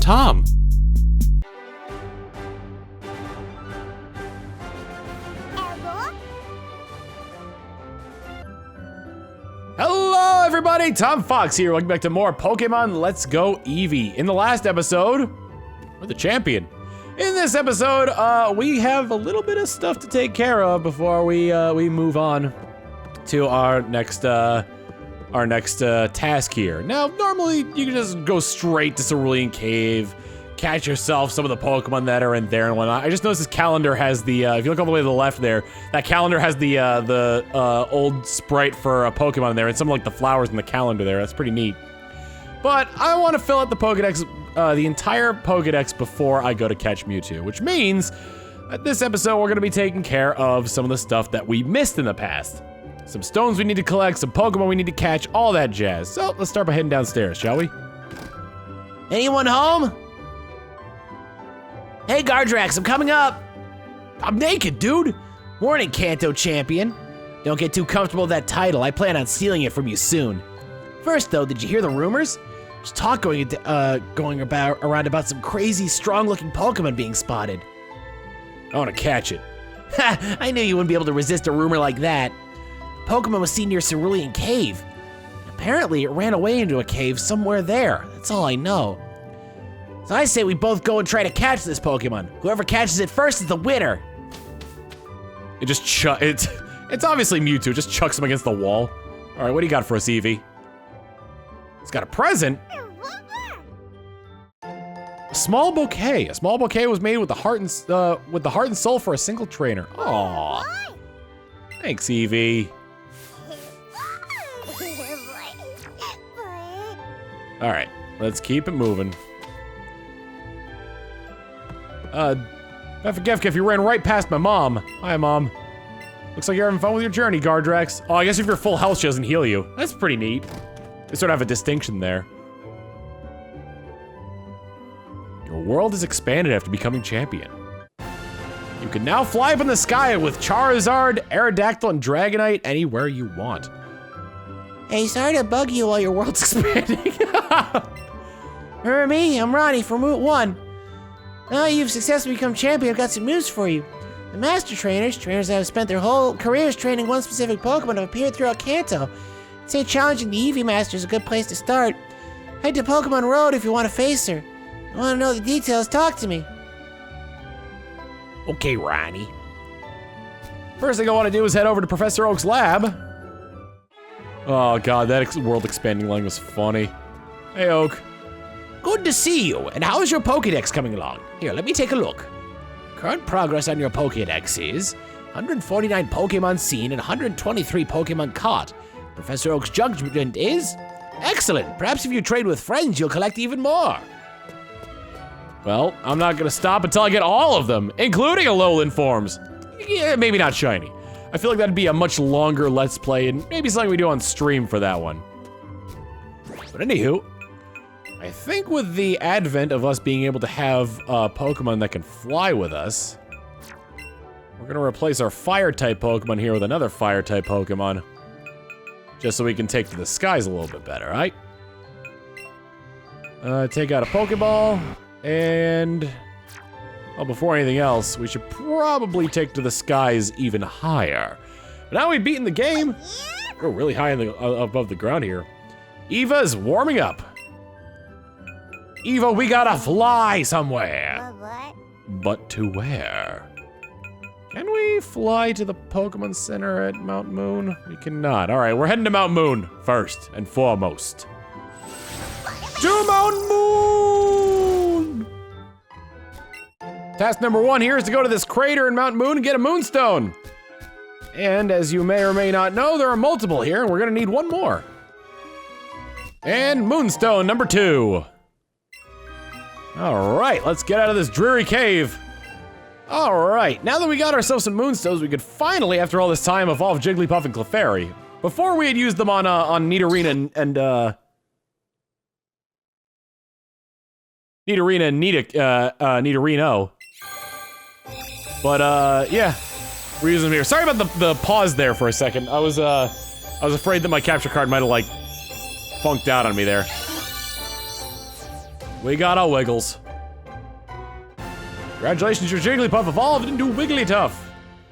Tom. Hello everybody, Tom Fox here. Welcome back to more Pokemon Let's Go Eevee. In the last episode, we're the champion. In this episode, we have a little bit of stuff to take care of before we move on to our next task here. Now, normally you can just go straight to Cerulean Cave, catch yourself some of the Pokemon that are in there and whatnot. I just noticed this calendar has the, if you look all the way to the left there, that calendar has the old sprite for a Pokemon in there and some of like the flowers in the calendar there. That's pretty neat. But I want to fill out the Pokedex, the entire Pokedex before I go to catch Mewtwo, which means that this episode we're going to be taking care of some of the stuff that we missed in the past. Some stones we need to collect, some Pokemon we need to catch, all that jazz. So let's start by heading downstairs, shall we? Anyone home? Hey, Gardrax, I'm coming up. I'm naked, dude. Morning, Kanto champion. Don't get too comfortable with that title. I plan on stealing it from you soon. First, though, did you hear the rumors? There's talk going around about some crazy, strong-looking Pokemon being spotted. I want to catch it. Ha! I knew you wouldn't be able to resist a rumor like that. Pokemon was seen near Cerulean Cave. Apparently, it ran away into a cave somewhere there. That's all I know. So I say we both go and try to catch this Pokemon. Whoever catches it first is the winner. It just it's obviously Mewtwo. Just chucks him against the wall. All right, what do you got for us, Eevee? It's got a present. A small bouquet. A small bouquet was made with the heart and soul for a single trainer. Aww. Thanks, Eevee. All right, let's keep it moving. Gef, you ran right past my mom. Hi, Mom. Looks like you're having fun with your journey, Gardrax. Oh, I guess if you're full health, she doesn't heal you. That's pretty neat. They sort of have a distinction there. Your world is expanded after becoming champion. You can now fly up in the sky with Charizard, Aerodactyl, and Dragonite anywhere you want. Hey, sorry to bug you while your world's expanding. Remember me? I'm Ronnie from Route 1. Now you've successfully become champion, I've got some news for you. The master trainers that have spent their whole careers training one specific Pokemon, have appeared throughout Kanto. I'd say challenging the Eevee Master is a good place to start. Head to Pokemon Road if you want to face her. I want to know the details, talk to me. Okay, Ronnie. First thing I want to do is head over to Professor Oak's lab. Oh god, that world expanding line was funny. Hey, Oak. Good to see you, and how is your Pokedex coming along? Here, let me take a look. Current progress on your Pokedex is 149 Pokemon seen and 123 Pokemon caught. Professor Oak's judgment is excellent. Perhaps if you trade with friends, you'll collect even more. Well, I'm not gonna stop until I get all of them, including Alolan forms. Yeah, maybe not shiny. I feel like that'd be a much longer Let's Play and maybe something we do on stream for that one. But anywho, I think with the advent of us being able to have Pokemon that can fly with us, we're gonna replace our Fire-type Pokemon here with another Fire-type Pokemon. Just so we can take to the skies a little bit better, right? Take out a Pokeball, and... well, before anything else, we should probably take to the skies even higher. But now we've beaten the game. We're really high above the ground here. Eva's warming up. Eva, we gotta fly somewhere. But to where? Can we fly to the Pokemon Center at Mount Moon? We cannot. All right, we're heading to Mount Moon first and foremost. To Mount Moon! Task number 1 here is to go to this crater in Mount Moon and get a Moonstone. And as you may or may not know, there are multiple here, and we're gonna need one more. And Moonstone number 2. All right, let's get out of this dreary cave. All right, now that we got ourselves some Moonstones, we could finally, after all this time, evolve Jigglypuff and Clefairy. Before we had used them on Nidorina and Nidorino. But yeah, we're using them here. Sorry about the pause there for a second. I was afraid that my capture card might have like funked out on me there. We got our Wiggles. Congratulations, your Jigglypuff evolved into Wigglytuff.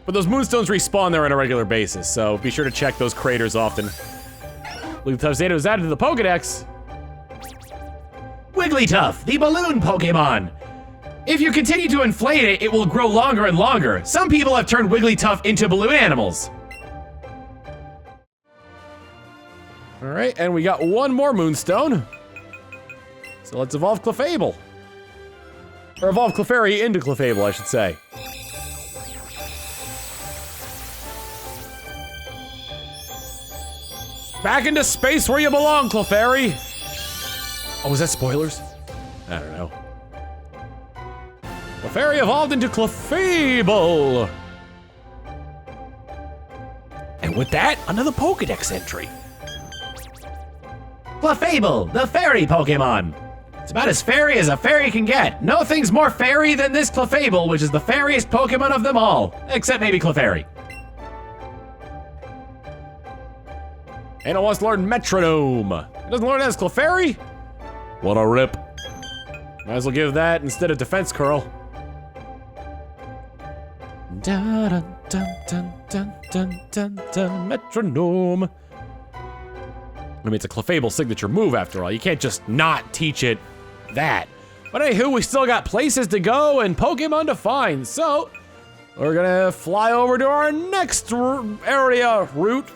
But those Moonstones respawn there on a regular basis, so be sure to check those craters often. Wigglytuff's data was added to the Pokedex. Wigglytuff, the balloon Pokemon. If you continue to inflate it, it will grow longer and longer. Some people have turned Wigglytuff into balloon animals. All right, and we got one more Moonstone. So let's evolve Clefable. Or evolve Clefairy into Clefable, I should say. Back into space where you belong, Clefairy. Oh, was that spoilers? I don't know. Clefairy evolved into Clefable. And with that, another Pokedex entry. Clefable, the fairy Pokemon. It's about as fairy as a fairy can get. No thing's more fairy than this Clefable, which is the fairiest Pokemon of them all. Except maybe Clefairy. And it wants to learn Metronome. It doesn't learn it as Clefairy? What a rip. Might as well give that instead of Defense Curl. Dun dun dun dun dun dun dun Metronome. I mean, it's a Clefable signature move after all. You can't just not teach it that. But anywho, we still got places to go and Pokemon to find. So, we're gonna fly over to our next area route.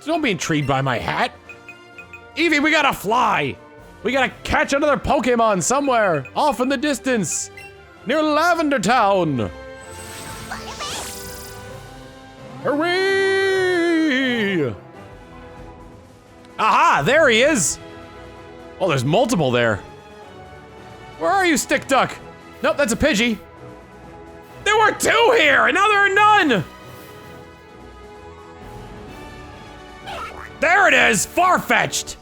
Don't be intrigued by my hat. Eevee, we gotta fly. We gotta catch another Pokemon somewhere, off in the distance, near Lavender Town. Hooray! Aha, there he is. Oh, there's multiple there. Where are you, Stick Duck? Nope, that's a Pidgey. There were two here, and now there are none. There it is, far-fetched.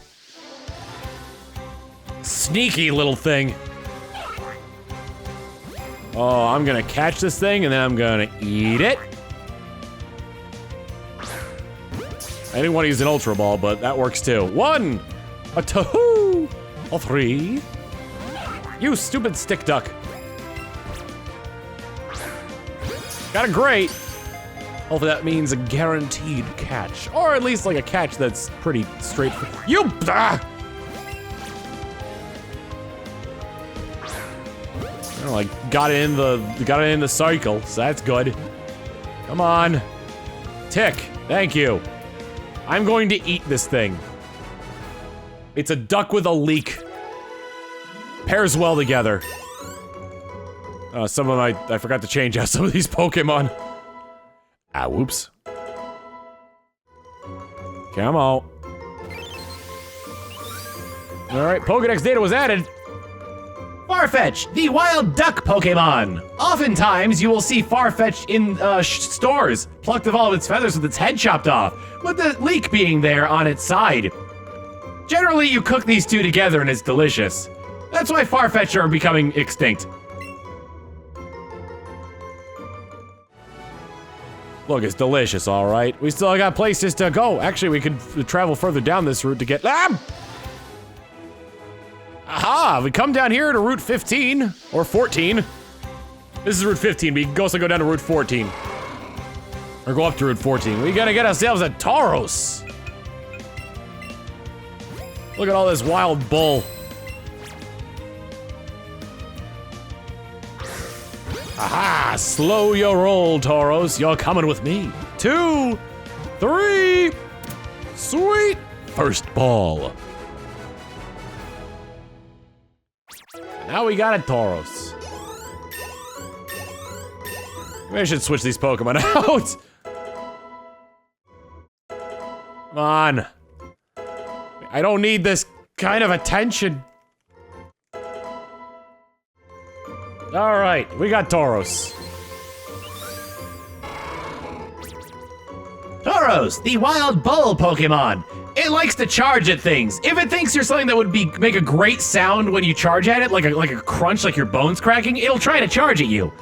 Sneaky little thing. Oh, I'm gonna catch this thing and then I'm gonna eat it. I didn't want to use an Ultra Ball, but that works too. 1, a 2, a 3. You stupid Stick Duck. Got a great. Hopefully that means a guaranteed catch, or at least like a catch that's pretty straightforward. You! Ah! I don't know, like got it in the cycle, so that's good. Come on, Tick. Thank you. I'm going to eat this thing. It's a duck with a leak. Pairs well together. Some of my I forgot to change out some of these Pokemon. Ah, whoops. Come on. Alright, Pokedex data was added. Farfetch, the wild duck Pokemon. Oftentimes, you will see Farfetch in stores, plucked of all of its feathers with its head chopped off, with the leak being there on its side. Generally, you cook these two together and it's delicious. That's why Farfetch are becoming extinct. Look, it's delicious, all right. We still got places to go. Actually, we could travel further down this route to get... Ah! Aha! We come down here to Route 15, or 14. This is Route 15, but you can also go down to Route 14. Or go up to Route 14. We gotta get ourselves a Tauros. Look at all this wild bull. Aha! Slow your roll, Tauros. You're coming with me. 2, 3. Sweet. First ball. Now we got a Tauros. Maybe I should switch these Pokemon out. Come on. I don't need this kind of attention. All right, we got Tauros. Tauros, the wild bull Pokemon. It likes to charge at things. If it thinks you're something that would make a great sound when you charge at it, like a crunch, like your bones cracking, it'll try to charge at you.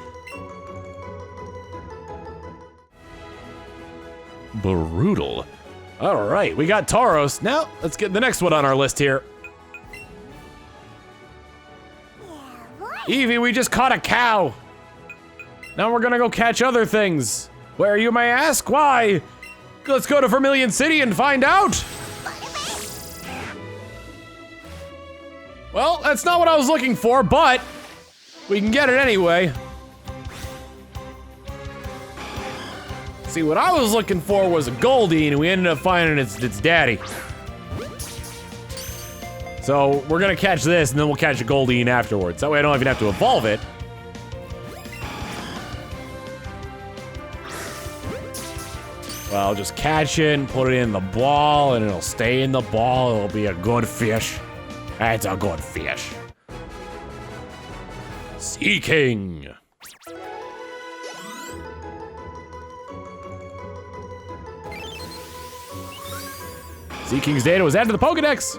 Brutal. All right, we got Tauros. Now, let's get the next one on our list here. Eevee, we just caught a cow. Now we're gonna go catch other things. Where, you may ask? Why? Let's go to Vermilion City and find out. Well, that's not what I was looking for, but we can get it anyway. See, what I was looking for was a Goldie, and we ended up finding its daddy. So we're gonna catch this, and then we'll catch a Goldine afterwards. That way I don't even have to evolve it. Well, I'll just catch it and put it in the ball, and it'll stay in the ball. It'll be a good fish. That's a good fish. Sea King. Sea King's data was added to the Pokedex.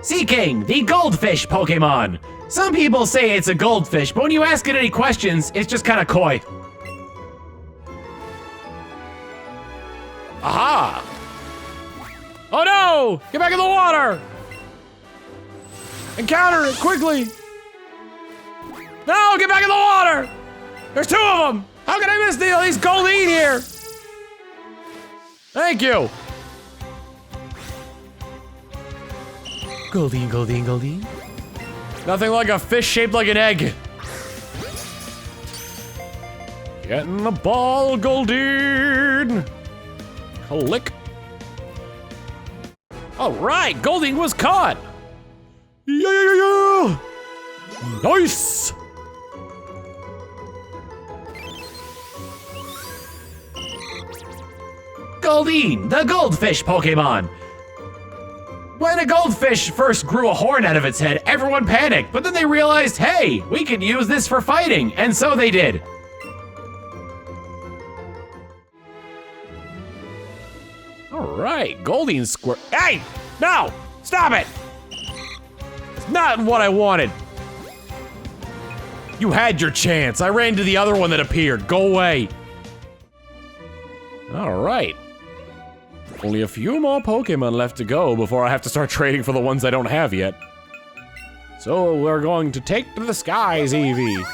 Sea King, the goldfish Pokemon. Some people say it's a goldfish, but when you ask it any questions, it's just kind of coy. Aha! Oh no! Get back in the water! Encounter it quickly! No, get back in the water! There's two of them! How can I miss these Goldine here? Thank you! Goldine, Goldine, Goldine. Nothing like a fish shaped like an egg. Get in the ball, Goldine! Click. All right, Goldine was caught. Yeah. Nice. Goldine, the goldfish Pokemon. When a goldfish first grew a horn out of its head, everyone panicked, but then they realized, hey, we could use this for fighting, and so they did. All right, Goldine squirt. Hey, no, stop it. It's not what I wanted. You had your chance. I ran to the other one that appeared. Go away. All right. Only a few more Pokemon left to go before I have to start trading for the ones I don't have yet. So we're going to take to the skies, Eevee.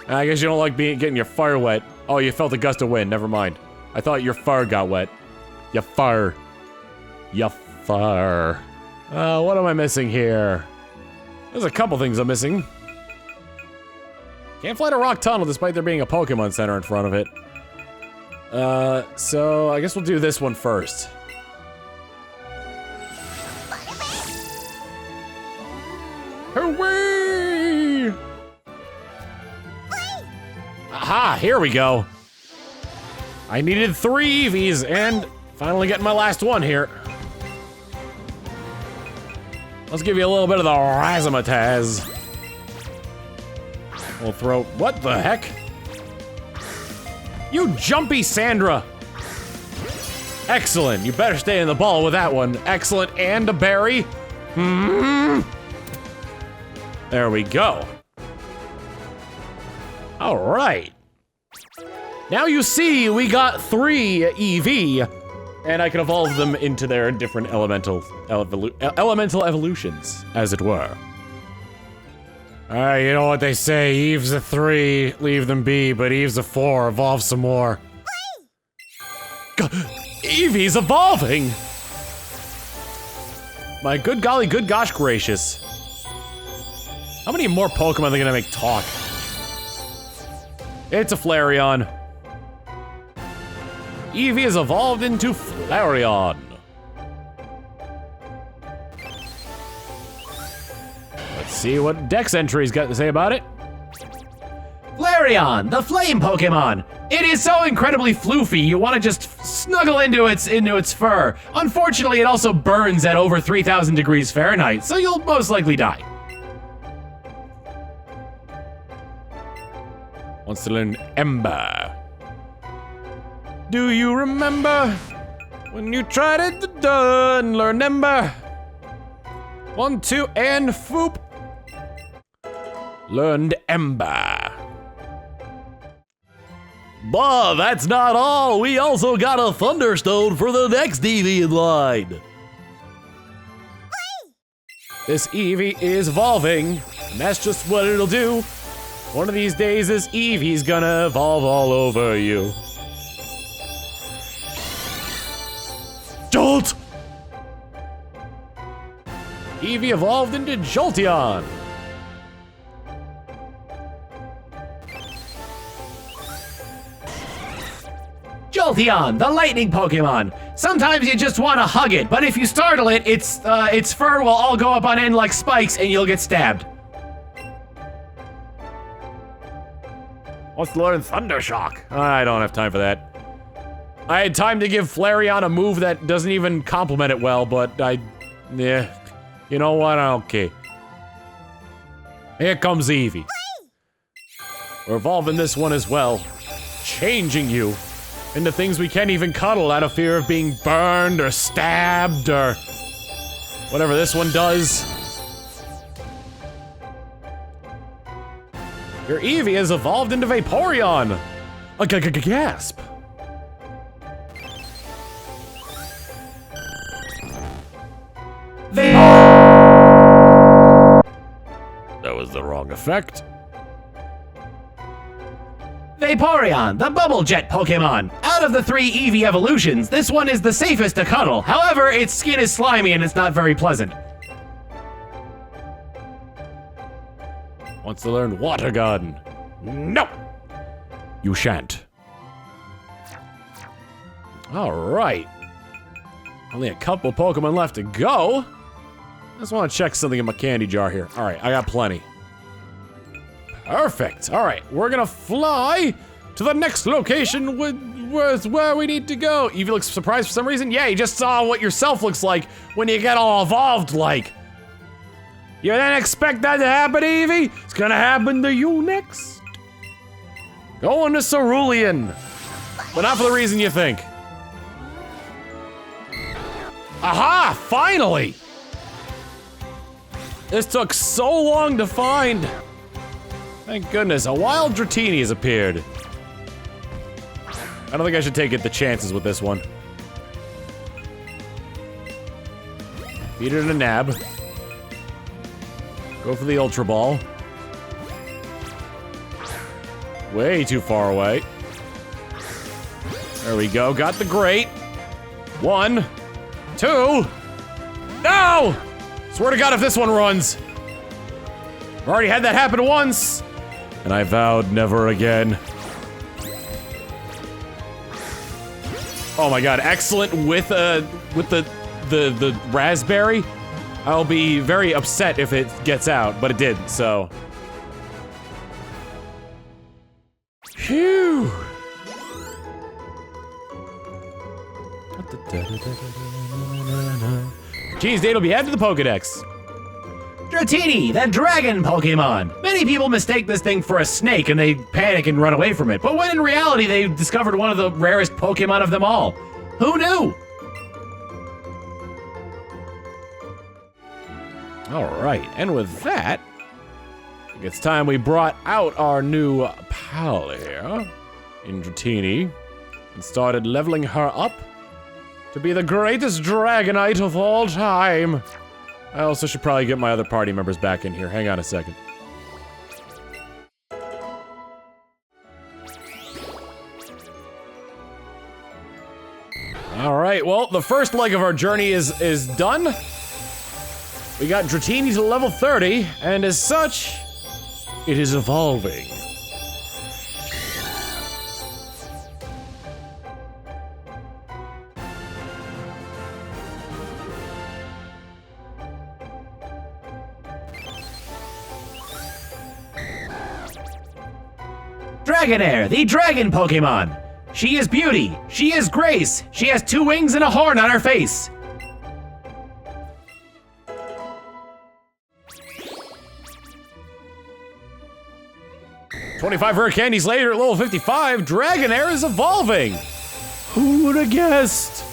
I guess you don't like getting your fur wet. Oh, you felt a gust of wind. Never mind. I thought your fur got wet. Your fur. Your fur. What am I missing here? There's a couple things I'm missing. Can't fly to Rock Tunnel despite there being a Pokemon Center in front of it. So I guess we'll do this one first. Hooray! Aha, here we go. I needed 3 Eevees and finally getting my last one here. Let's give you a little bit of the razzmatazz. We'll throw, what the heck? You jumpy Sandra. Excellent, you better stay in the ball with that one. Excellent, and a berry. There we go. All right. Now you see we got 3 Eevee, and I can evolve them into their different elemental evolutions, as it were. You know what they say, Eve's a 3, leave them be, but Eve's a 4, evolve some more. Eevee's evolving! My good golly, good gosh gracious. How many more Pokemon are they gonna make talk? It's a Flareon. Eevee is evolved into Flareon. Let's see what Dex entry's got to say about it. Flareon, the flame Pokemon. It is so incredibly floofy, you want to just snuggle into its fur. Unfortunately, it also burns at over 3,000 degrees Fahrenheit, so you'll most likely die. Wants to learn Ember. Do you remember when you tried it and learn Ember? 1, 2, and foop. Learned Ember. But that's not all. We also got a Thunderstone for the next Eevee in line. This Eevee is evolving, and that's just what it'll do. One of these days, this Eevee's gonna evolve all over you. Jolt! Eevee evolved into Jolteon. Jolteon, the lightning Pokemon. Sometimes you just want to hug it, but if you startle it, its fur will all go up on end like spikes and you'll get stabbed. Wants to learn Thunder Shock. I don't have time for that. I had time to give Flareon a move that doesn't even complement it well, but yeah. You know what? Okay. Here comes Eevee. We're evolving this one as well. Changing you into things we can't even cuddle out of fear of being burned or stabbed or whatever this one does. Your Eevee has evolved into Vaporeon. A gasp. That was the wrong effect. Vaporeon, the Bubble Jet Pokemon. Out of the 3 Eevee evolutions, this one is the safest to cuddle. However, its skin is slimy and it's not very pleasant. Wants to learn Water Gun. No! You shan't. Alright. Only a couple Pokemon left to go. I just want to check something in my candy jar here. Alright, I got plenty. Perfect. Alright, we're gonna fly to the next location where we need to go. Eevee looks surprised for some reason. Yeah, you just saw what yourself looks like when you get all evolved like. You didn't expect that to happen, Eevee? It's gonna happen to you next. Going to Cerulean. But not for the reason you think. Aha! Finally! This took so long to find. Thank goodness, a wild Dratini has appeared. I don't think I should take the chances with this one. Feed it a nab. Go for the Ultra Ball. Way too far away. There we go, got the Great. 1, 2. No! Swear to God if this one runs. I've already had that happen once. And I vowed never again. Oh my God, excellent with the raspberry. I'll be very upset if it gets out, but it did, so. Phew. Geez, Date will be added to the Pokedex. Dratini, the dragon Pokemon. Many people mistake this thing for a snake and they panic and run away from it, but when in reality they discovered one of the rarest Pokemon of them all. Who knew? Alright, and with that, I think it's time we brought out our new pal here, in Dratini, and started leveling her up to be the greatest Dragonite of all time. I also should probably get my other party members back in here. Hang on a second. Alright, well, the first leg of our journey is done. We got Dratini to level 30, and as such, it is evolving. Dragonair, the dragon Pokemon. She is beauty. She is grace. She has 2 wings and a horn on her face. $25 rare candies later at level 55, Dragonair is evolving! Who would have guessed?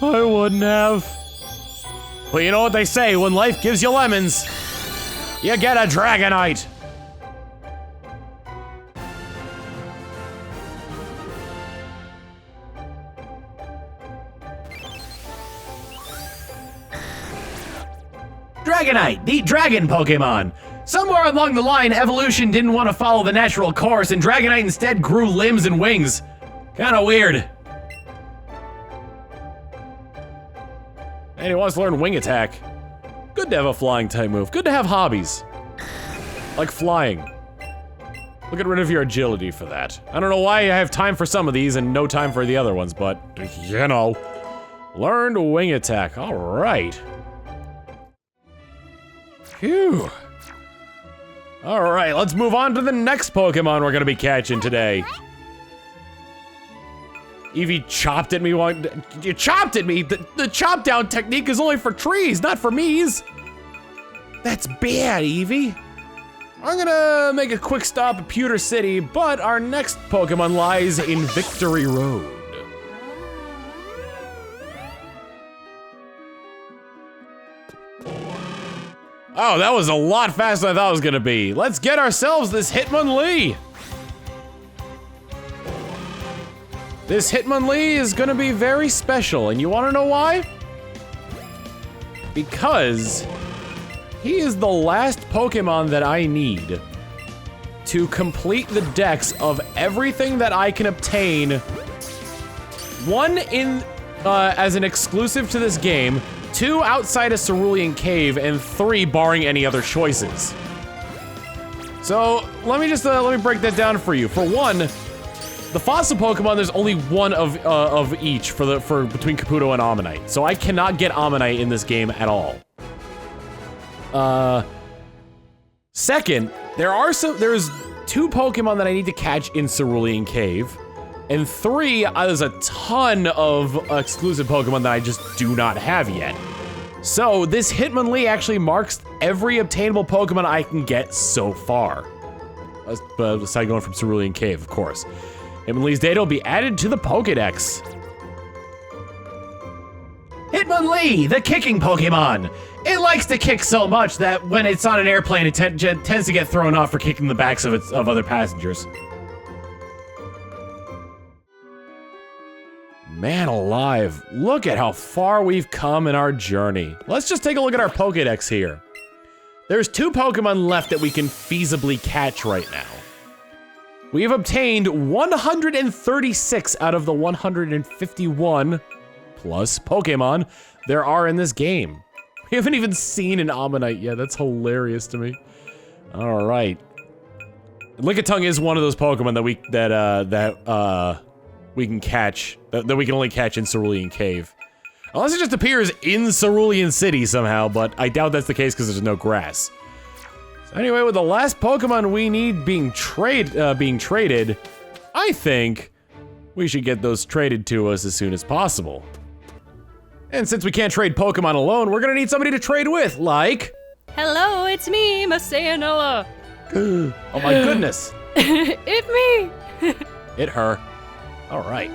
I wouldn't have. Well, you know what they say, when life gives you lemons, you get a Dragonite! Dragonite, the dragon Pokemon. Somewhere along the line, evolution didn't want to follow the natural course, and Dragonite instead grew limbs and wings. Kinda weird. And he wants to learn wing attack. Good to have a flying type move. Good to have hobbies. Like flying. We'll get rid of your agility for that. I don't know why I have time for some of these and no time for the other ones, but, you know. Learned wing attack, all right. Phew. All right, let's move on to the next Pokemon we're gonna be catching today. Eevee chopped at me while, you chopped at me? The chop down technique is only for trees, not for me's. That's bad, Eevee. I'm gonna make a quick stop at Pewter City, but our next Pokemon lies in Victory Road. Oh, that was a lot faster than I thought it was gonna be. Let's get ourselves this Hitmonlee. This Hitmonlee is gonna be very special, and you wanna know why? Because he is the last Pokemon that I need to complete the dex of everything that I can obtain. One in as an exclusive to this game, 2 outside of Cerulean Cave, and 3 barring any other choices. So let me break that down for you. For one, the fossil Pokemon, there's only one of each for between Caputo and Ammonite. So I cannot get Ammonite in this game at all. Second, there's 2 Pokemon that I need to catch in Cerulean Cave, and 3, there's a ton of exclusive Pokemon that I just do not have yet. So this Hitmonlee actually marks every obtainable Pokemon I can get so far. Besides going from Cerulean Cave, of course. Hitmonlee's data will be added to the Pokedex. Hitmonlee, the kicking Pokemon. It likes to kick so much that when it's on an airplane, it tends to get thrown off for kicking the backs of other passengers. Man alive, look at how far we've come in our journey. Let's just take a look at our Pokedex here. There's 2 Pokemon left that we can feasibly catch right now. We have obtained 136 out of the 151 plus Pokemon there are in this game. We haven't even seen an Ammonite yet. That's hilarious to me. All right. Lickitung is one of those Pokemon that we can catch, that we can only catch in Cerulean Cave. Unless it just appears in Cerulean City somehow, but I doubt that's the case because there's no grass. So anyway, with the last Pokemon we need being traded, I think we should get those traded to us as soon as possible. And since we can't trade Pokemon alone, we're gonna need somebody to trade with, like... Hello, it's me, MasaeAnela. Oh my goodness. It me. It her. All right.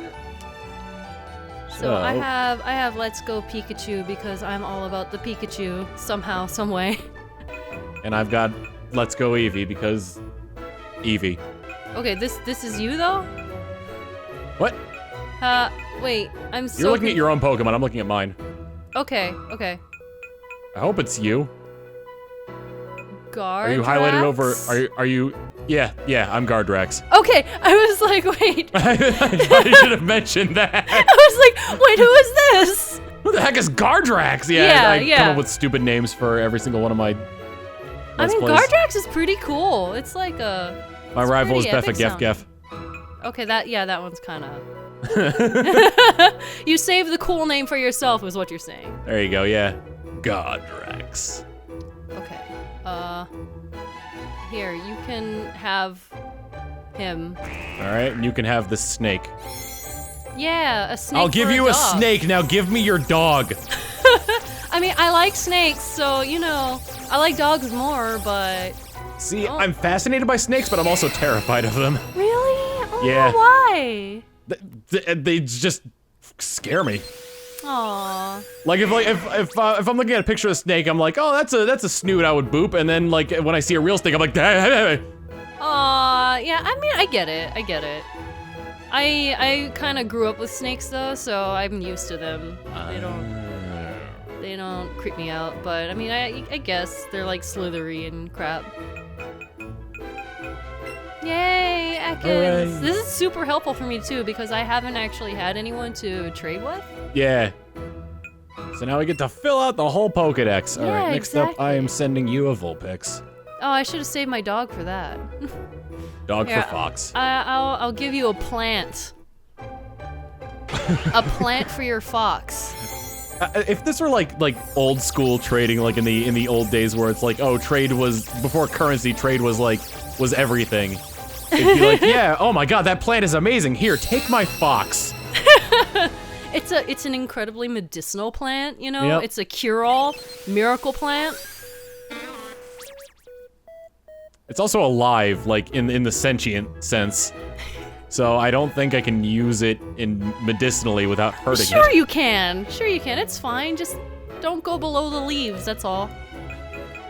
So I have Let's Go Pikachu because I'm all about the Pikachu somehow, some way. And I've got Let's Go Eevee because Eevee. Okay, this is you though? What? Wait, I'm so... You're looking at your own Pokemon, I'm looking at mine. Okay. I hope it's you. Gardrax? Are you highlighted over, are you, yeah, I'm Gardrax. Okay, I was like, wait. I should have mentioned that. I was like, wait, who is this? Who the heck is Gardrax? I come up with stupid names for every single one of my Let's plays. Gardrax is pretty cool. It's like a... My rival is Beffa Gef. Gef. Okay, that one's kind of... You save the cool name for yourself is what you're saying. There you go, yeah. Gardrax. Okay. Here, you can have him. Alright, and you can have the snake. Yeah, a snake. I'll give you a snake, now give me your dog. I mean, I like snakes, so, you know, I like dogs more, but... See, I'm fascinated by snakes, but I'm also terrified of them. Really? Oh, Yeah. Why? They just scare me. Aww. Like if I'm looking at a picture of a snake, I'm like, oh, that's a snoot I would boop, and then like when I see a real snake, I'm like, hey. Aww, yeah, I mean, I get it. I kind of grew up with snakes though, so I'm used to them. They don't... They don't creep me out, but I mean, I guess they're like slithery and crap. Yay, Ekans! Hooray. This is super helpful for me too because I haven't actually had anyone to trade with. Yeah. So now we get to fill out the whole Pokedex. All right, Yeah, next up, I am exactly. sending you a Vulpix. Oh, I should have saved my dog for that. Dog Here, for Fox. I'll give you a plant. A plant for your fox. If this were like old school trading, like in the old days where it's like, oh, trade was before currency, trade was everything. It'd be like, yeah, oh my god, that plant is amazing. Here, take my fox. It's an incredibly medicinal plant, you know? Yep. It's a cure-all, miracle plant. It's also alive, like in the sentient sense. So I don't think I can use it medicinally without hurting Sure it. you can. Sure you can. It's fine. Just don't go below the leaves, that's all.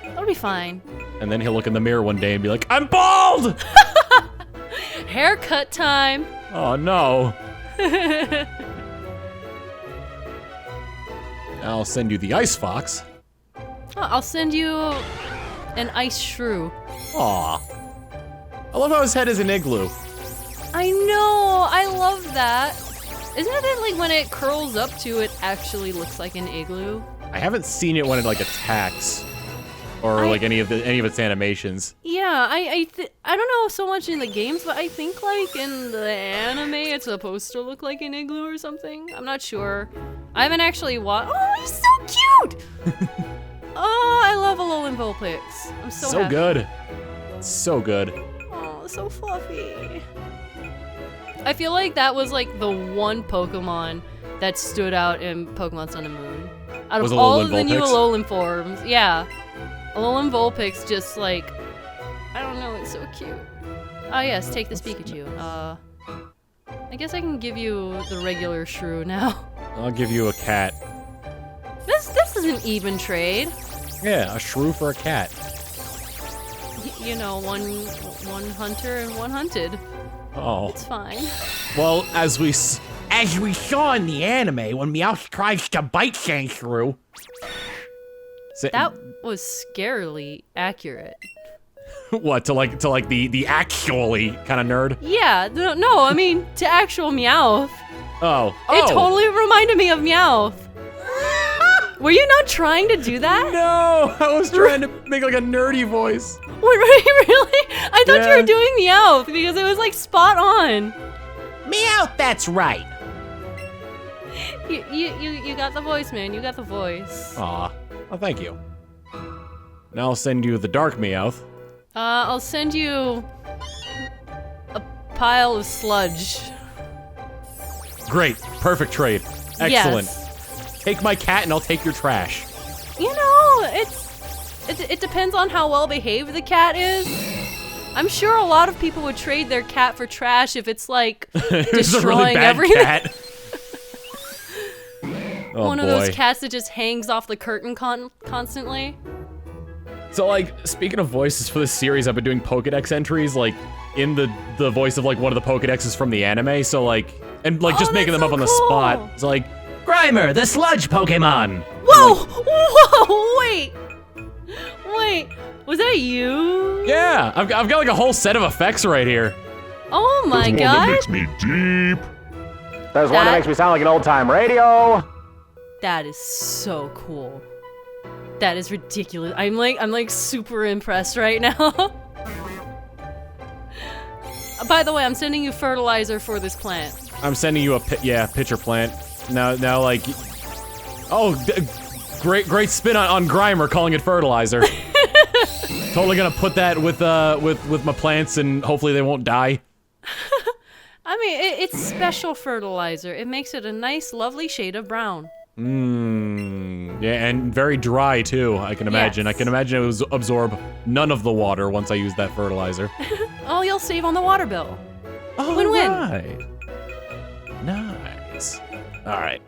That'll be fine. And then he'll look in the mirror one day and be like, I'm bald! Haircut time. Oh no. I'll send you the ice fox. Oh, I'll send you an ice shrew. Aw. I love how his head is an igloo. I know. I love that. Isn't it that like when it curls up to it actually looks like an igloo? I haven't seen it when it like attacks. Or like any of its animations. Yeah, I don't know so much in the games, but I think like in the anime it's supposed to look like an igloo or something. I'm not sure. I haven't actually watched. Oh, he's so cute! Oh, I love Alolan Vulpix. I'm so happy. Good. So good. Oh, so fluffy. I feel like that was like the one Pokemon that stood out in Pokemon Sun and Moon. Out Was of all Alolan of the new Vulpix? Alolan forms, yeah. Alolan Vulpix just like, I don't know, it's so cute. Oh yes, take this Pikachu. I guess I can give you the regular shrew now. I'll give you a cat. This is an even trade. Yeah, a shrew for a cat. You know, one hunter and one hunted. Oh. It's fine. Well, as we saw in the anime, when Meowth tries to bite Sandshrew. That was scarily accurate. What, to like the actually kind of nerd? Yeah, no, I mean, to actual Meowth. Oh. It totally reminded me of Meowth. Were you not trying to do that? No, I was trying to make like a nerdy voice. Wait, really? I thought Yeah. you were doing Meowth because it was like spot on. Meow, that's right. You got the voice, man. You got the voice. Aw. Well, thank you. Now I'll send you the Dark Meowth. I'll send you a pile of sludge. Great. Perfect trade. Excellent. Yes. Take my cat and I'll take your trash. You know, it depends on how well behaved the cat is. I'm sure a lot of people would trade their cat for trash if it's like It's a destroying really bad everything. cat. Oh, One of boy. those cats that just hangs off the curtain constantly. So, like, speaking of voices for this series, I've been doing Pokedex entries, like, in the voice of, like, one of the Pokedexes from the anime, so, like, and, like, just making that's them up so on the cool. spot. It's like, Grimer, the sludge Pokemon. Whoa! Whoa! Wait! Was that you? yeah, I've got, like, a whole set of effects right here. Oh my god! Makes me deep. There's one that That- makes me sound like an old-time radio. That is so cool. That is ridiculous. I'm like super impressed right now. By the way, I'm sending you fertilizer for this plant. I'm sending you a, pitcher plant. Now, like, oh, great spin on Grimer calling it fertilizer. Totally gonna put that with my plants and hopefully they won't die. I mean, it's special fertilizer. It makes it a nice, lovely shade of brown. Yeah, and very dry too, I can imagine. Yes. I can imagine it was absorb none of the water once I use that fertilizer. Oh, you'll save on the water bill. Oh, Win-win. right. Nice. All right.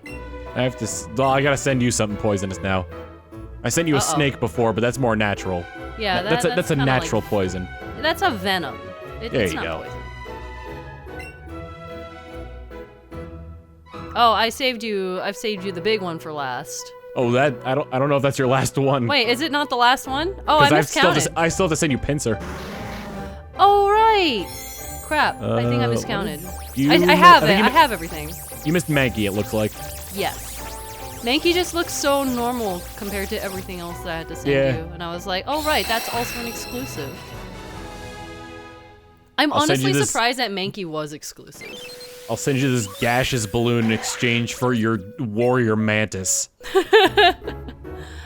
I gotta send you something poisonous now. I sent you a snake before, but that's more natural. Yeah, That's a kinda natural like- poison. That's a venom. There It's you not go. poison. Oh, I've saved you the big one for last. Oh, I don't know if that's your last one. Wait, is it not the last one? Oh, I Because miscounted. I still have to send you Pinsir. Oh, right. Crap, I think I miscounted. you- I have I think it. you I mi- have everything. You missed Mankey, it looks like. Yes. Mankey just looks so normal compared to everything else that I had to send Yeah. you. And I was like, oh, right, that's also an exclusive. I'm I'll send you honestly this- surprised that Mankey was exclusive. I'll send you this gaseous balloon in exchange for your warrior mantis.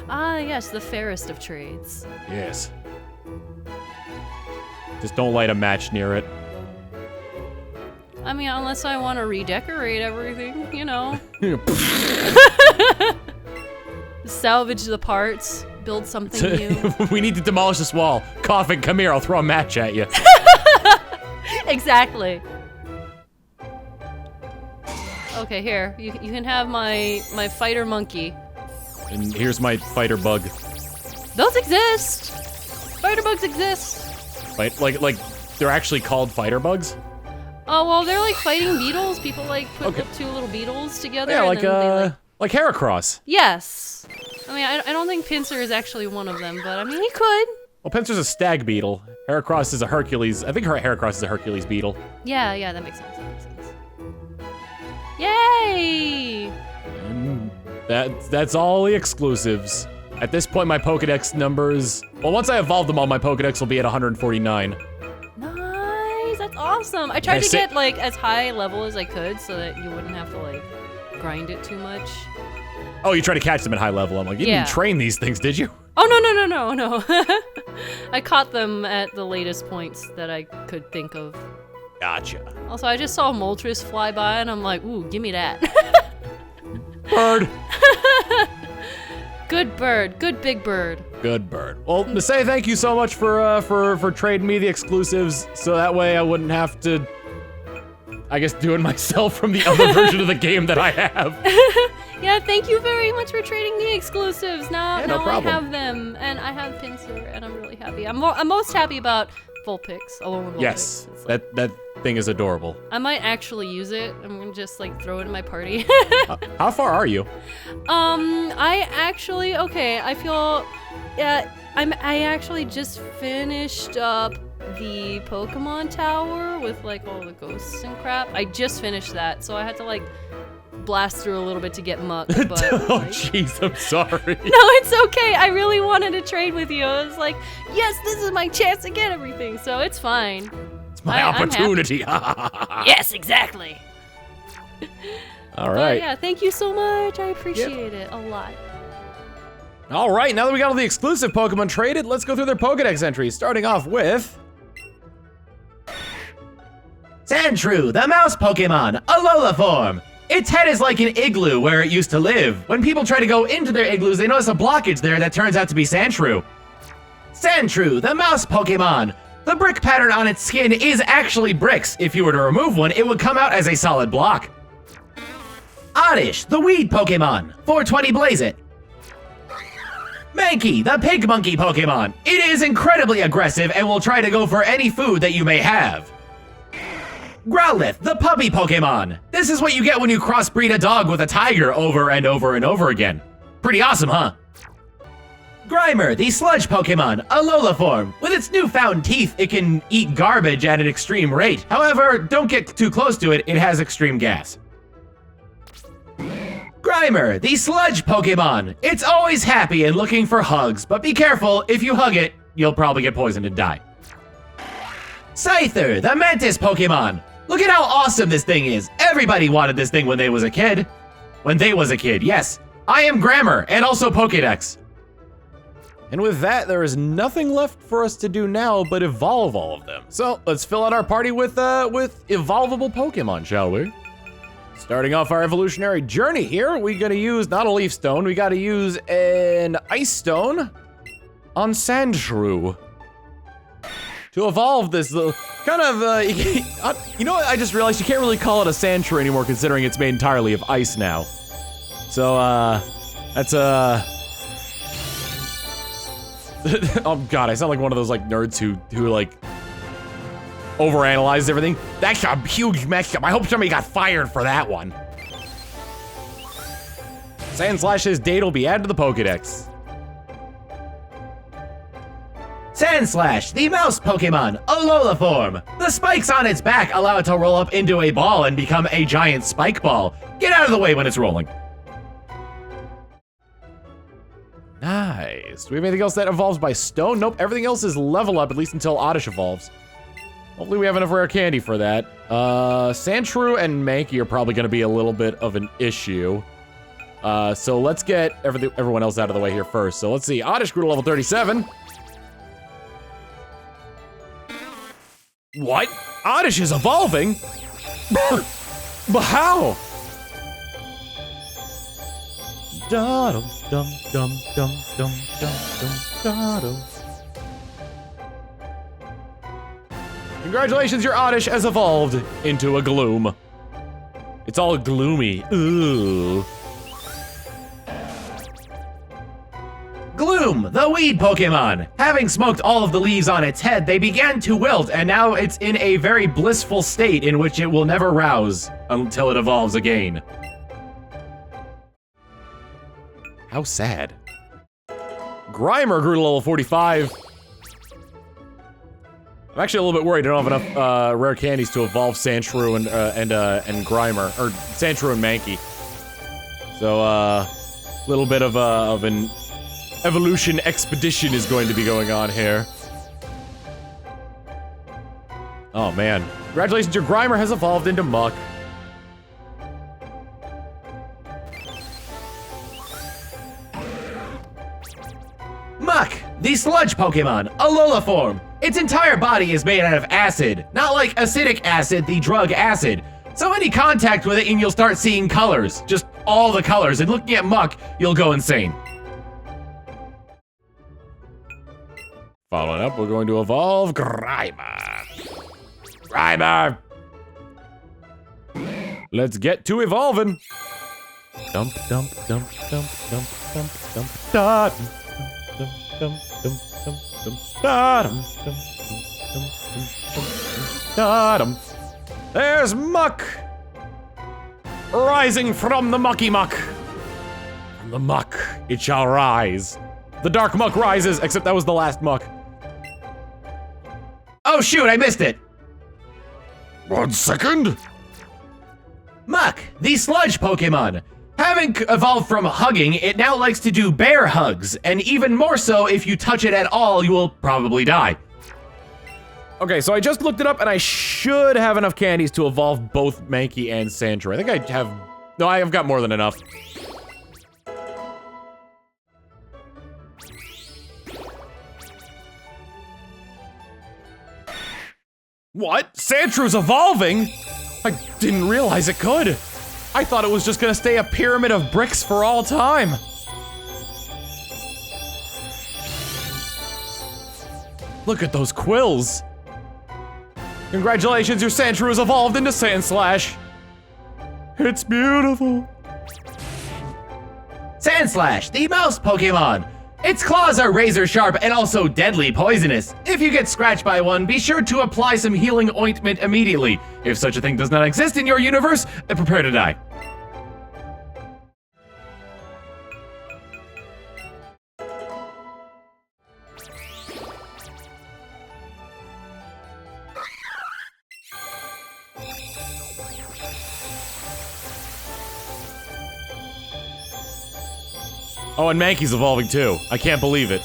Ah, yes, the fairest of trades. Yes. Just don't light a match near it. I mean, unless I want to redecorate everything, you know. Salvage the parts, build something new. We need to demolish this wall. Coffin, come here, I'll throw a match at you. Exactly. Okay, here. You can have my fighter monkey. And here's my fighter bug. Those exist! Fighter bugs exist! Like they're actually called fighter bugs? Oh, well, they're like fighting beetles. People like put Okay. two little beetles together. Yeah, and like then they, like Heracross. Yes. I mean, I don't think Pinsir is actually one of them, but I mean, he could. Well, Pinsir's a stag beetle. Heracross is a Hercules. I think Heracross is a Hercules beetle. Yeah, that makes sense. That makes sense. Yay! And that's all the exclusives. At this point, my Pokedex numbers... Well, once I evolve them all, my Pokedex will be at 149. Nice, that's awesome. I tried Yeah, to si- get like as high level as I could so that you wouldn't have to like grind it too much. Oh, you try to catch them at high level. I'm like, you Yeah. didn't train these things, did you? Oh, no. I caught them at the latest points that I could think of. Gotcha. Also, I just saw Moltres fly by and I'm like, ooh, give me that. Bird. Good bird, good big bird. Good bird. Well, Masae, thank you so much for trading me the exclusives, so that way I wouldn't have to, I guess, do it myself from the other version of the game that I have. Yeah, thank you very much for trading the exclusives. Now, Yeah, no now problem. I have them, and I have Pinsir, and I'm really happy. I'm most happy about Vulpix, alone with Vulpix. Yes, It's like- that thing is adorable. I might actually use it. I'm gonna just like throw it in my party. How far are you? I actually I feel I actually just finished up the Pokemon Tower with like all the ghosts and crap. I just finished that, so I had to like blast through a little bit to get mucked. But Oh, like- jeez, I'm sorry. no, it's okay. I really wanted to trade with you. I was like, yes, this is my chance to get everything, so it's fine. It's my I'm happy. opportunity. Yes, exactly. All But right. yeah, thank you so much. I appreciate it a lot. All right, now that we got all the exclusive Pokemon traded, let's go through their Pokedex entries, starting off with... Sandshrew, the mouse Pokemon, Alola form. Its head is like an igloo where it used to live. When people try to go into their igloos, they notice a blockage there that turns out to be Sandshrew. Sandshrew, the mouse Pokemon. The brick pattern on its skin is actually bricks. If you were to remove one, it would come out as a solid block. Oddish, the weed Pokemon. 420 Blaze It. Mankey, the pig monkey Pokemon. It is incredibly aggressive and will try to go for any food that you may have. Growlithe, the puppy Pokemon. This is what you get when you crossbreed a dog with a tiger over and over and over again. Pretty awesome, huh? Grimer, the sludge Pokemon, Alola form. With its newfound teeth, it can eat garbage at an extreme rate. However, don't get too close to it, it has extreme gas. Grimer, the sludge Pokemon. It's always happy and looking for hugs, but be careful, if you hug it, you'll probably get poisoned and die. Scyther, the mantis Pokemon. Look at how awesome this thing is. Everybody wanted this thing when they was a kid. When they was a kid, yes. I am Grammar, and also Pokedex. And with that, there is nothing left for us to do now but evolve all of them. So let's fill out our party with evolvable Pokemon, shall we? Starting off our evolutionary journey here, we gotta use not a leaf stone, we gotta use an ice stone on Sandshrew. To evolve this little, kind of, you know what, I just realized you can't really call it a Sandshrew anymore considering it's made entirely of ice now. So, that's oh god, I sound like one of those like nerds who like overanalyzes everything. That's a huge mess up. I hope somebody got fired for that one. Sandslash's date will be added to the Pokedex. Sandslash, the mouse Pokemon, Alola form. The spikes on its back allow it to roll up into a ball and become a giant spike ball. Get out of the way when it's rolling. Nice. Do we have anything else that evolves by stone? Nope, everything else is level up, at least until Oddish evolves. Hopefully we have enough rare candy for that. Sandshrew and Mankey are probably gonna be a little bit of an issue. So let's get everyone else out of the way here first. So let's see, Oddish grew to level 37. What? Oddish is evolving? But how? Da-dum, dum, dum, dum, dum, dum, dum, da-dum. Congratulations, your Oddish has evolved into a Gloom. It's all gloomy. Ooh. Gloom, the weed Pokemon. Having smoked all of the leaves on its head, they began to wilt, and now it's in a very blissful state in which it will never rouse until it evolves again. How sad. Grimer grew to level 45. I'm actually a little bit worried I don't have enough rare candies to evolve Sandshrew and Grimer, or Sandshrew and Mankey. So a little bit of an evolution expedition is going to be going on here. Oh man. Congratulations, your Grimer has evolved into Muck. Muck, the sludge Pokemon, Alola form. Its entire body is made out of acid, not like acidic acid, the drug acid. So any contact with it and you'll start seeing colors, just all the colors, and looking at Muck, you'll go insane. Following up, we're going to evolve Grimer. Grimer! Let's get to evolving. Dump, dump, dump, dump, dump, dump, dump, da, dum, dum, dum, dum, dum, da, dum, dum, dum, dum, dum, dum, da, dum. There's Muck! Rising from the mucky muck. From the muck, it shall rise. The dark muck rises, except that was the last muck. Oh shoot, I missed it. 1 second. Muck, the sludge Pokemon. Having evolved from hugging, it now likes to do bear hugs, and even more so if you touch it at all, you will probably die. Okay, so I just looked it up, and I should have enough candies to evolve both Mankey and Sandshrew. I think I have... No, I have got more than enough. What? Sandshrews evolving? I didn't realize it could. I thought it was just gonna stay a pyramid of bricks for all time. Look at those quills. Congratulations, your Sandshrew has evolved into Sandslash. It's beautiful. Sandslash, the mouse Pokemon. Its claws are razor sharp and also deadly poisonous. If you get scratched by one, be sure to apply some healing ointment immediately. If such a thing does not exist in your universe, prepare to die. Oh, and Mankey's evolving too. I can't believe it.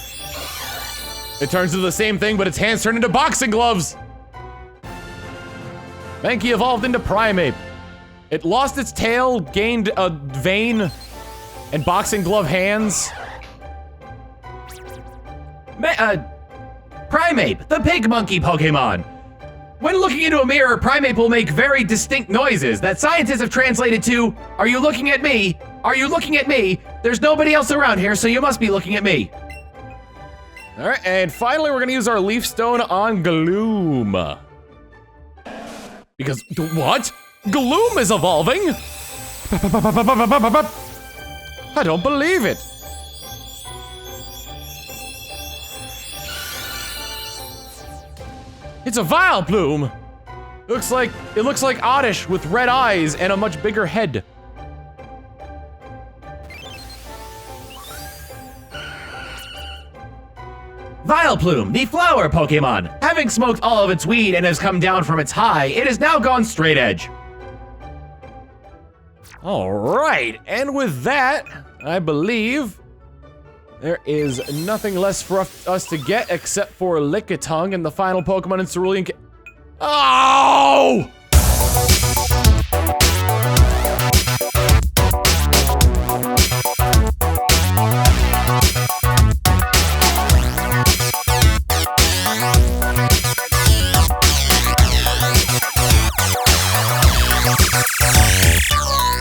It turns into the same thing, but its hands turn into boxing gloves. Mankey evolved into Primeape. It lost its tail, gained a vein, and boxing glove hands. Primeape, the pig monkey Pokemon. When looking into a mirror, Primeape will make very distinct noises that scientists have translated to, "Are you looking at me? Are you looking at me? There's nobody else around here, so you must be looking at me." All right, and finally we're gonna use our Leaf Stone on Gloom. Because, what? Gloom is evolving? I don't believe it. It's a Vileplume. It looks like Oddish with red eyes and a much bigger head. Vileplume, the flower Pokemon. Having smoked all of its weed and has come down from its high, it has now gone straight edge. All right, and with that, I believe there is nothing less for us to get except for Lickitung and the final Pokemon in Cerulean. Oh!